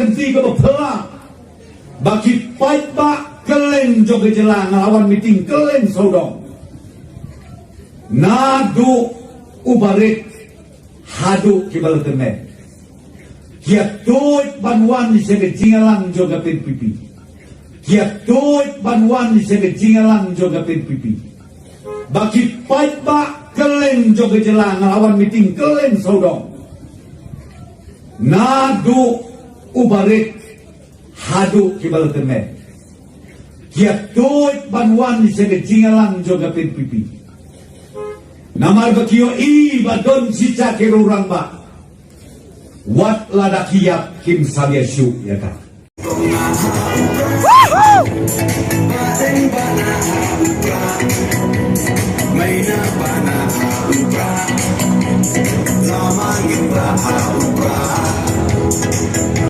kenti ke bapela bagi pait ba kelen jo gejala ngelawan meeting kelen sodong nadu ubarik hadu kibal temen kia toit banwan di sebe jingalang jo gapin pipi kia toit banwan di sebe jingalang jo gapin pipi bagi pait ba kelen jo gejala ngelawan meeting kelen sodong nadu ubarik hadu kibal temen kia toit banwan di sebe jingalang jo gapin pipi namar bakio i badon cica kerurang ba wat ladakiap kim sabia syu ya ka.